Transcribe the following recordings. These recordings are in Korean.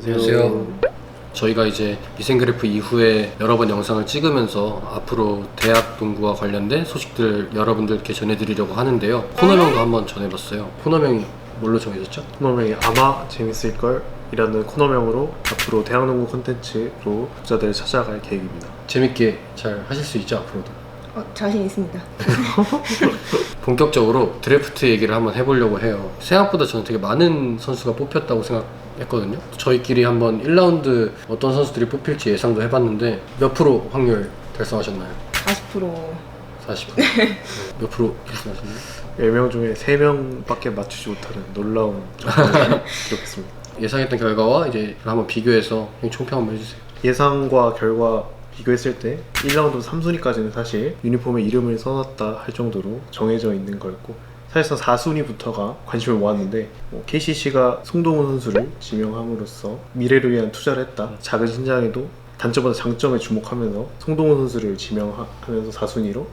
안녕하세요. 저희가 이제 미생그래프 이후에 여러 번 영상을 찍으면서 앞으로 대학 농구와 관련된 소식들 여러분들께 전해드리려고 하는데요. 코너명도 한번 전해봤어요. 코너명이 뭘로 정해졌죠? 코너명이 아마 재밌을걸 이라는 코너명으로 앞으로 대학농구 콘텐츠로 독자들을 찾아갈 계획입니다. 재밌게 잘 하실 수 있죠, 앞으로도? 자신 있습니다. 본격적으로 드래프트 얘기를 한번 해보려고 해요. 생각보다 저는 되게 많은 선수가 뽑혔다고 생각했거든요. 저희끼리 한번 1라운드 어떤 선수들이 뽑힐지 예상도 해봤는데 몇 프로 확률 달성하셨나요? 40%. 40%? 몇 프로 달성하셨나요? 10명 중에 3명밖에 맞추지 못하는 놀라운 정보를 기록했습니다. 예상했던 결과와 이제 한번 비교해서 총평 한번 해주세요. 예상과 결과 비교했을 때 1라운드 3순위까지는 사실 유니폼에 이름을 써놨다 할 정도로 정해져 있는 거였고, 사실상 4순위부터가 관심을 모았는데 KCC가 송동훈 선수를 지명함으로써 미래를 위한 투자를 했다. 작은 신장에도 단점보다 장점에 주목하면서 송동훈 선수를 지명하면서 4순위로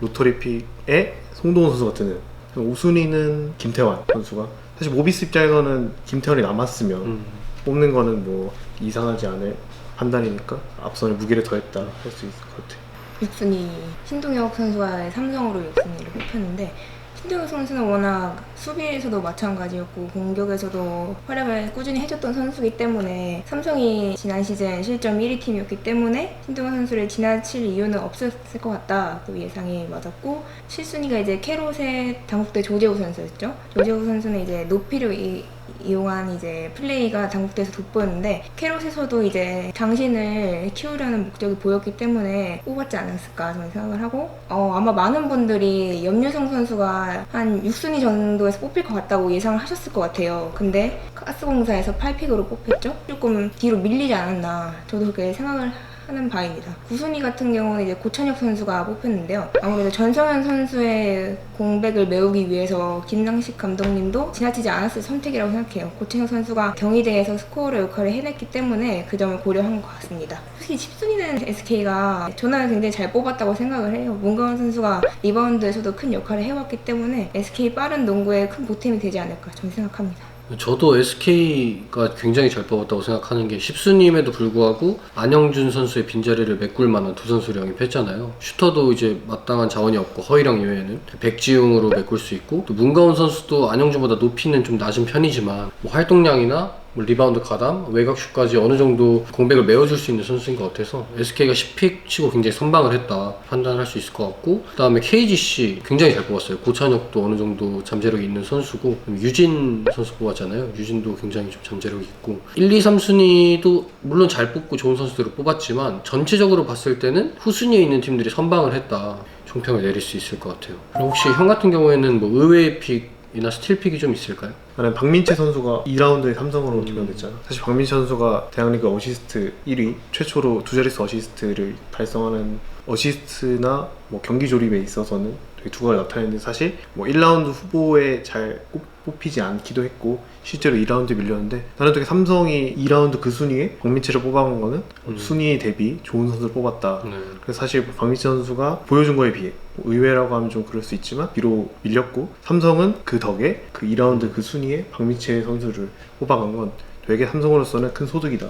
로터리 픽에 송동훈 선수가 드는, 5순위는 김태환 선수가, 사실 모비스 입장에서는 김태환이 남았으면 뽑는 거는 뭐 이상하지 않을 판단이니까 앞선에 무게를 더했다 할 수 있을 것 같아요. 6순위 신동혁 선수가 삼성으로 6순위를 뽑혔는데, 신동혁 선수는 워낙 수비에서도 마찬가지였고 공격에서도 활약을 꾸준히 해줬던 선수이기 때문에 삼성이 지난 시즌 실점 1위 팀이었기 때문에 신동혁 선수를 지나칠 이유는 없었을 것 같다. 또 예상이 맞았고, 7순위가 이제 캐롯의 당국대 조재호 선수였죠. 조재호 선수는 이제 높이를 이용한 이제 플레이가 당국대에서 돋보였는데, 캐롯에서도 이제 장신을 키우려는 목적이 보였기 때문에 뽑았지 않았을까 저는 생각을 하고, 아마 많은 분들이 염유성 선수가 한 6순위 정도에서 뽑힐 것 같다고 예상을 하셨을 것 같아요. 근데 가스공사에서 8픽으로 뽑혔죠. 조금 뒤로 밀리지 않았나 저도 그렇게 생각을 하는 바입니다. 9순위 같은 경우는 이제 고찬혁 선수가 뽑혔는데요. 아무래도 전성현 선수의 공백을 메우기 위해서 김상식 감독님도 지나치지 않았을 선택이라고 생각해요. 고찬혁 선수가 경희대에서 스코어러 역할을 해냈기 때문에 그 점을 고려한 것 같습니다. 솔직히 10순위는 SK가 저는 굉장히 잘 뽑았다고 생각을 해요. 문가원 선수가 리바운드에서도 큰 역할을 해왔기 때문에 SK 빠른 농구에 큰 보탬이 되지 않을까 저는 생각합니다. 저도 SK가 굉장히 잘 뽑았다고 생각하는 게 10순위임에도 불구하고 안영준 선수의 빈자리를 메꿀 만한 두 선수를 영입했잖아요. 슈터도 이제 마땅한 자원이 없고 허이랑 이외에는 백지웅으로 메꿀 수 있고, 또 문가원 선수도 안영준보다 높이는 좀 낮은 편이지만 뭐 활동량이나 리바운드 가담, 외곽슛까지 어느 정도 공백을 메워줄 수 있는 선수인 것 같아서 SK가 10픽 치고 굉장히 선방을 했다 판단할 수 있을 것 같고, 그 다음에 KGC 굉장히 잘 뽑았어요. 고찬혁도 어느 정도 잠재력이 있는 선수고, 유진 선수 뽑았잖아요. 유진도 굉장히 좀 잠재력이 있고, 1, 2, 3순위도 물론 잘 뽑고 좋은 선수들을 뽑았지만 전체적으로 봤을 때는 후순위에 있는 팀들이 선방을 했다 총평을 내릴 수 있을 것 같아요. 그럼 혹시 형 같은 경우에는 뭐 의외의 픽이나 스틸픽이 좀 있을까요? 나는 박민채 선수가 2라운드에 삼성으로 지명됐잖아. 사실 박민채 선수가 대학리그 어시스트 1위, 최초로 두 자릿수 어시스트를 달성하는, 어시스트나 뭐 경기 조립에 있어서는 되게 두각을 나타냈는데, 사실 뭐 1라운드 후보에 잘 뽑히지 않기도 했고 실제로 2라운드에 밀렸는데, 나는 되게 삼성이 2라운드 그 순위에 박민채를 뽑아간 거는 순위 대비 좋은 선수를 뽑았다. 그래서 사실 박민채 선수가 보여준 거에 비해 의외라고 하면 좀 그럴 수 있지만 뒤로 밀렸고, 삼성은 그 덕에 그 2라운드 그 순위에 박민채 선수를 뽑아간 건 되게 삼성으로서는 큰 소득이다.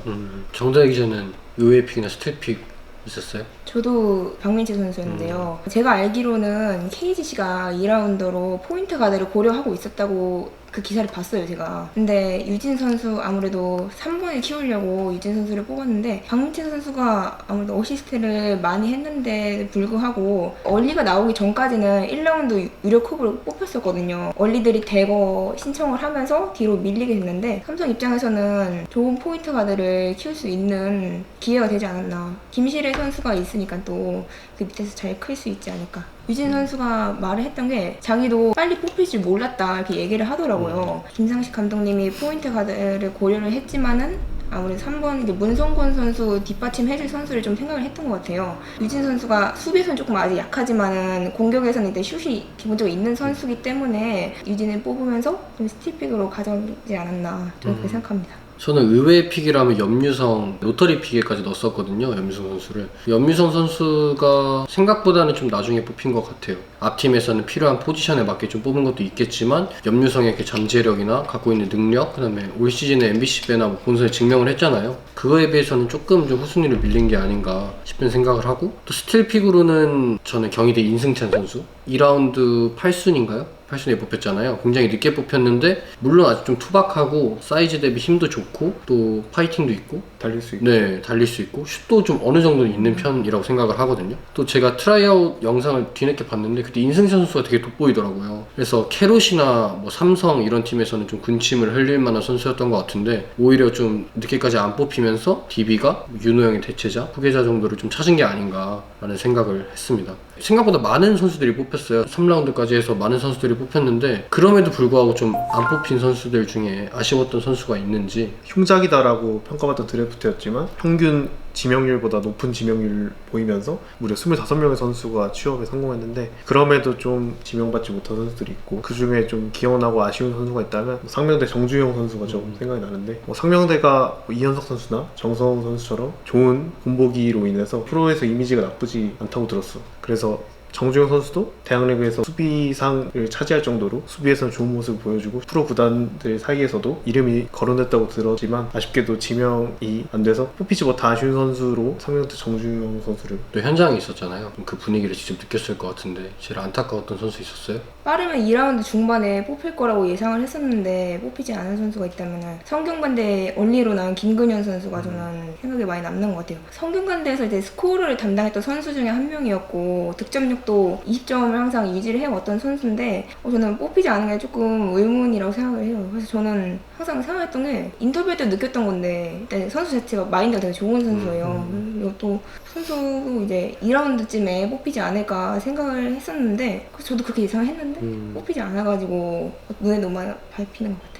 정다혜 기자는 의외의 픽이나 스틸픽 있었어요? 저도 박민채 선수였는데요. 제가 알기로는 KGC가 2라운더로 포인트 가드를 고려하고 있었다고 그 기사를 봤어요, 제가. 근데 유진 선수 아무래도 3번을 키우려고 유진 선수를 뽑았는데, 박민채 선수가 아무래도 어시스트를 많이 했는데 불구하고 얼리가 나오기 전까지는 1라운드 유력 후보로 뽑혔었거든요. 얼리들이 대거 신청을 하면서 뒤로 밀리게 됐는데, 삼성 입장에서는 좋은 포인트 가드를 키울 수 있는 기회가 되지 않았나. 김시래 선수가 있으니까 또 그 밑에서 잘 클 수 있지 않을까. 유진 선수가 말을 했던 게 자기도 빨리 뽑힐 줄 몰랐다 이렇게 얘기를 하더라고요. 김상식 감독님이 포인트 가드를 고려를 했지만은 아무래도 3번 문성곤 선수 뒷받침해줄 선수를 좀 생각을 했던 것 같아요. 유진 선수가 수비에서는 조금 아직 약하지만은 공격에서는 이제 슛이 기본적으로 있는 선수이기 때문에 유진을 뽑으면서 좀 스틸픽으로 가져오지 않았나 저는 그렇게 생각합니다. 저는 의외의 픽이라면 염유성 로터리 픽에까지 넣었었거든요. 염유성 선수를. 염유성 선수가 생각보다는 좀 나중에 뽑힌 것 같아요. 앞팀에서는 필요한 포지션에 맞게 좀 뽑은 것도 있겠지만 염유성의 그 잠재력이나 갖고 있는 능력, 그다음에 올 시즌에 MBC배나 뭐 본선에 증명을 했잖아요. 그거에 비해서는 조금 좀 후순위를 밀린 게 아닌가 싶은 생각을 하고, 또 스틸 픽으로는 저는 경희대 인승찬 선수 2라운드 8순인가요? 8순위에 뽑혔잖아요. 굉장히 늦게 뽑혔는데 물론 아주 좀 투박하고 사이즈 대비 힘도 좋고 또 파이팅도 있고 달릴 수 있고. 네, 달릴 수 있고 슛도 좀 어느 정도는 있는 편이라고 생각을 하거든요. 또 제가 트라이아웃 영상을 뒤늦게 봤는데 그때 인승찬 선수가 되게 돋보이더라고요. 그래서 캐롯이나 뭐 삼성 이런 팀에서는 좀 군침을 흘릴 만한 선수였던 것 같은데 오히려 좀 늦게까지 안 뽑히면서 DB가 윤호영의 대체자, 후계자 정도를 좀 찾은 게 아닌가라는 생각을 했습니다. 생각보다 많은 선수들이 뽑혔어요. 3라운드까지 해서 많은 선수들이 뽑혔는데 그럼에도 불구하고 좀 안 뽑힌 선수들 중에 아쉬웠던 선수가 있는지. 흉작이다라고 평가받던 드래프트였지만 평균 지명률보다 높은 지명률 보이면서 무려 25명의 선수가 취업에 성공했는데 그럼에도 좀 지명받지 못한 선수들이 있고, 그 중에 좀 기원하고 아쉬운 선수가 있다면 상명대 정주영 선수가 좀 생각이 나는데, 상명대가 이현석 선수나 정성훈 선수처럼 좋은 군복이로 인해서 프로에서 이미지가 나쁘지 않다고 들었어. 그래서 정주영 선수도 대학리그에서 수비상을 차지할 정도로 수비에서는 좋은 모습을 보여주고 프로 구단들 사이에서도 이름이 거론됐다고 들었지만 아쉽게도 지명이 안 돼서 뽑히지 못한 아쉬운 선수로 상명대 정주영 선수를. 또 현장에 있었잖아요. 그 분위기를 직접 느꼈을 것 같은데 제일 안타까웠던 선수 있었어요? 빠르면 2라운드 중반에 뽑힐 거라고 예상을 했었는데 뽑히지 않은 선수가 있다면 성균관대 언리로 나온 김근현 선수가 저는 생각에 많이 남는 것 같아요. 성균관대에서 이제 스코어를 담당했던 선수 중에 한 명이었고 득점력도 20점을 항상 유지를 해왔던 선수인데 저는 뽑히지 않은 게 조금 의문이라고 생각을 해요. 그래서 저는 항상 생각했던 게 인터뷰 때 느꼈던 건데 일단 선수 자체가 마인드가 되게 좋은 선수예요. 그리고 또 선수도 이제 2라운드쯤에 뽑히지 않을까 생각을 했었는데 저도 그렇게 예상을 했는데 뽑히지 않아가지고 눈에 너무 많이 밟히는 것 같아요.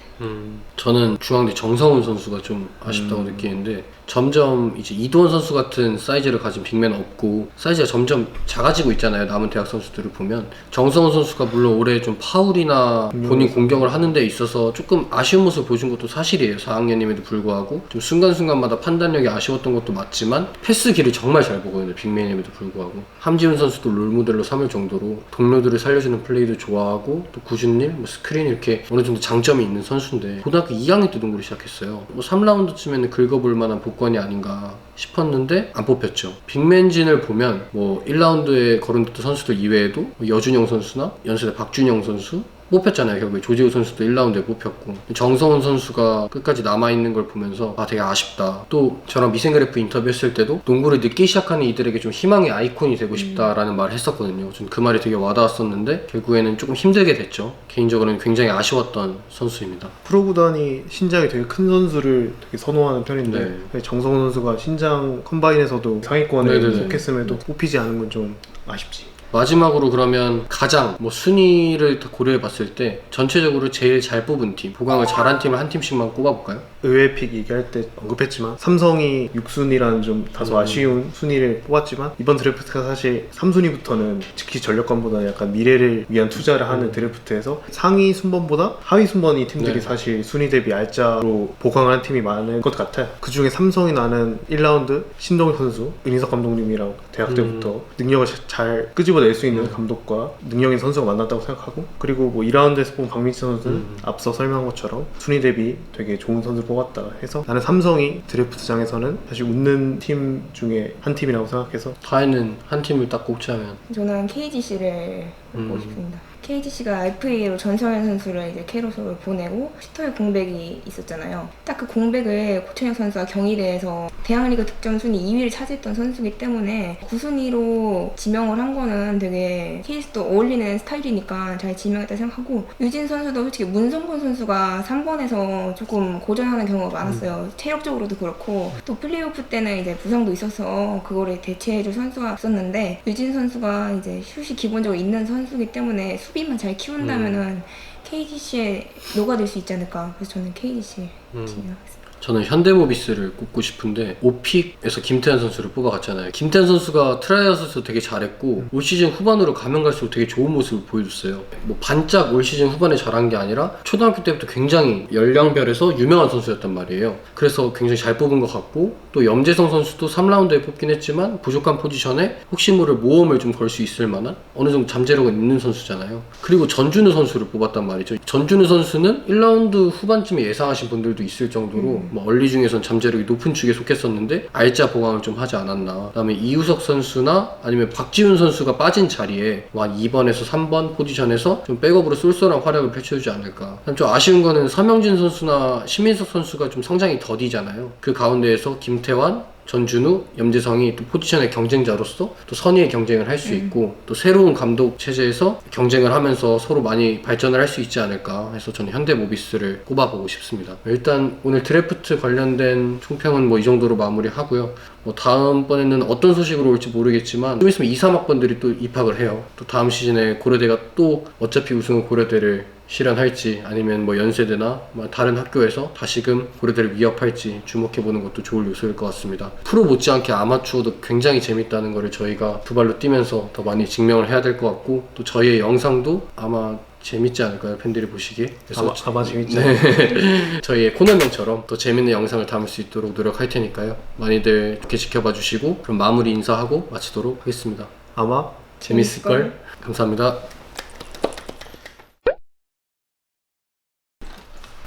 저는 중앙대 정성훈 선수가 좀 아쉽다고 느끼는데 점점 이제 이도원 선수 같은 사이즈를 가진 빅맨은 없고 사이즈가 점점 작아지고 있잖아요. 남은 대학 선수들을 보면 정성훈 선수가 물론 올해 좀 파울이나 본인 공격을 하는 데 있어서 조금 아쉬운 모습을 보여준 것도 사실이에요. 4학년임에도 불구하고 좀 순간순간마다 판단력이 아쉬웠던 것도 맞지만 패스기를 정말 잘 보거든요. 빅맨임에도 불구하고 함지훈 선수도 롤모델로 삼을 정도로 동료들을 살려주는 플레이도 좋아하고 또 굳은 일, 뭐 스크린 이렇게 어느 정도 장점이 있는 선수인데 고등학교 2학년 때 농구를 시작했어요. 뭐 3라운드쯤에는 긁어볼 만한 복권이 아닌가 싶었는데 안 뽑혔죠. 빅맨진을 보면 뭐 1라운드에 거론됐던 선수들 이외에도 뭐 여준영 선수나 연세대 박준영 선수 뽑혔잖아요. 결국에 조지우 선수도 1라운드에 뽑혔고 정성훈 선수가 끝까지 남아있는 걸 보면서 되게 아쉽다. 또 저랑 미생그래프 인터뷰했을 때도 농구를 늦게 시작하는 이들에게 좀 희망의 아이콘이 되고 싶다라는 말을 했었거든요. 전 그 말이 되게 와닿았었는데 결국에는 조금 힘들게 됐죠. 개인적으로는 굉장히 아쉬웠던 선수입니다. 프로 구단이 신장이 되게 큰 선수를 되게 선호하는 편인데 네. 정성훈 선수가 신장 컴바인에서도 상위권에 네네네. 속했음에도 뽑히지 않은 건 좀 아쉽지. 마지막으로 그러면 가장 뭐 순위를 고려해 봤을 때 전체적으로 제일 잘 뽑은 팀, 보강을 잘한 팀을 한 팀씩만 꼽아볼까요? 의외 픽 얘기할 때 언급했지만 삼성이 6순위라는 좀 다소 아쉬운 순위를 뽑았지만 이번 드래프트가 사실 3순위부터는 특히 전력권보다 약간 미래를 위한 투자를 하는 드래프트에서 상위 순번보다 하위 순번이 팀들이 네. 사실 순위 대비 알짜로 보강한 팀이 많은 것 같아요. 그 중에 삼성이 나는 1라운드 신동엽 선수, 은희석 감독님이랑 대학 때부터 능력을 잘 끄집어낼 수 있는 감독과 능력인 선수가 만났다고 생각하고, 그리고 뭐 2라운드에서 본 박민철 선수는 앞서 설명한 것처럼 순위 대비 되게 좋은 선수를 뽑았다 해서 나는 삼성이 드래프트장에서는 사실 웃는 팀 중에 한 팀이라고 생각해서. 다혜는 한 팀을 딱 꼽자면 저는 KGC를 뽑고 싶습니다. KGC가 FA로 전성현 선수를 이제 캐롯으로 보내고 슈터의 공백이 있었잖아요. 딱 그 공백을 고천혁 선수가 경희대에서 대학리그 득점 순위 2위를 차지했던 선수이기 때문에 9순위로 지명을 한 거는 되게 KGC도 어울리는 스타일이니까 잘 지명했다 생각하고, 유진 선수도 솔직히 문성곤 선수가 3번에서 조금 고전하는 경우가 많았어요. 체력적으로도 그렇고 또 플레이오프 때는 이제 부상도 있어서 그거를 대체해줄 선수가 없었는데 유진 선수가 이제 슛이 기본적으로 있는 선수이기 때문에 수비만 잘 키운다면은 KGC에 녹아들 수 있지 않을까. 그래서 저는 KGC 지명하겠습니다. 저는 현대모비스를 꼽고 싶은데 오픽에서 김태현 선수를 뽑아갔잖아요. 김태현 선수가 트라이아웃에서 되게 잘했고 올 시즌 후반으로 가면 갈수록 되게 좋은 모습을 보여줬어요. 뭐 반짝 올 시즌 후반에 잘한 게 아니라 초등학교 때부터 굉장히 연령별에서 유명한 선수였단 말이에요. 그래서 굉장히 잘 뽑은 것 같고 또 염재성 선수도 3라운드에 뽑긴 했지만 부족한 포지션에 혹시 모를 모험을 좀 걸 수 있을 만한 어느 정도 잠재력은 있는 선수잖아요. 그리고 전준우 선수를 뽑았단 말이죠. 전준우 선수는 1라운드 후반쯤에 예상하신 분들도 있을 정도로 뭐 얼리 중에선 잠재력이 높은 축에 속했었는데 알짜 보강을 좀 하지 않았나. 그다음에 이우석 선수나 아니면 박지훈 선수가 빠진 자리에 뭐 한 2번에서 3번 포지션에서 좀 백업으로 쏠쏠한 활약을 펼쳐주지 않을까. 좀 아쉬운 거는 서명진 선수나 신민석 선수가 좀 성장이 더디잖아요. 그 가운데에서 김태환, 전준우, 염재성이 또 포지션의 경쟁자로서 또 선의의 경쟁을 할 수 있고 또 새로운 감독 체제에서 경쟁을 하면서 서로 많이 발전을 할 수 있지 않을까 해서 저는 현대모비스를 꼽아보고 싶습니다. 일단 오늘 드래프트 관련된 총평은 뭐 이 정도로 마무리하고요. 뭐 다음번에는 어떤 소식으로 올지 모르겠지만 좀 있으면 2, 3학번들이 또 입학을 해요. 또 다음 시즌에 고려대가 또 어차피 우승은 고려대를 실현할지 아니면 뭐 연세대나 뭐 다른 학교에서 다시금 고려대를 위협할지 주목해보는 것도 좋을 요소일 것 같습니다. 프로 못지않게 아마추어도 굉장히 재밌다는 거를 저희가 두 발로 뛰면서 더 많이 증명을 해야 될 것 같고 또 저희의 영상도 아마 재밌지 않을까요? 팬들이 보시기에. 그래서 아마 재밌죠. 네. 저희의 코너명처럼 더 재밌는 영상을 담을 수 있도록 노력할 테니까요. 많이들 좋게 지켜봐 주시고 그럼 마무리 인사하고 마치도록 하겠습니다. 아마 재밌을걸? 감사합니다.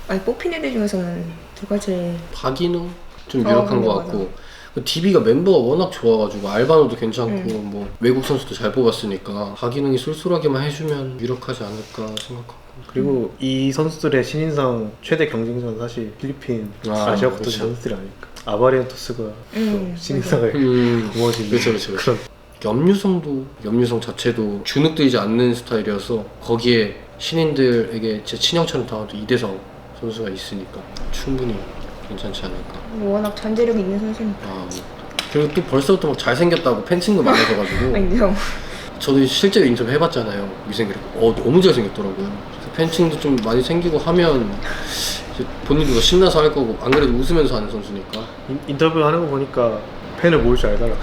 아니 뽑힌 애들 중에서는 누가 제일 박인우 좀 유력한 것 맞아. 같고 DB가 멤버가 워낙 좋아가지고 알바노도 괜찮고 뭐 외국 선수도 잘 뽑았으니까 박인웅이 쏠쏠하게만 해주면 유력하지 않을까 생각하고 그리고 이 선수들의 신인상 최대 경쟁자는 사실 필리핀, 아시아부터 그렇죠. 선수들이 아닐까. 아바리엔토스가 또 신인상을 구워진 그렇죠. 염유성 자체도 주눅들지 않는 스타일이어서 거기에 신인들에게 제 친형처럼 당하도 이대성 선수가 있으니까 충분히 괜찮지 않을까. 워낙 잠재력이 있는 선수니까. 그리고 또 벌써부터 막 잘생겼다고 팬층도 많아져가지고 아니요. 저도 실제로 인터뷰 해봤잖아요. 위생그래프 너무 잘생겼더라고요. 그래서 팬층도 좀 많이 생기고 하면 이제 본인도 더 신나서 할 거고 안 그래도 웃으면서 하는 선수니까 인터뷰 하는 거 보니까 팬을 모을 줄 알더라.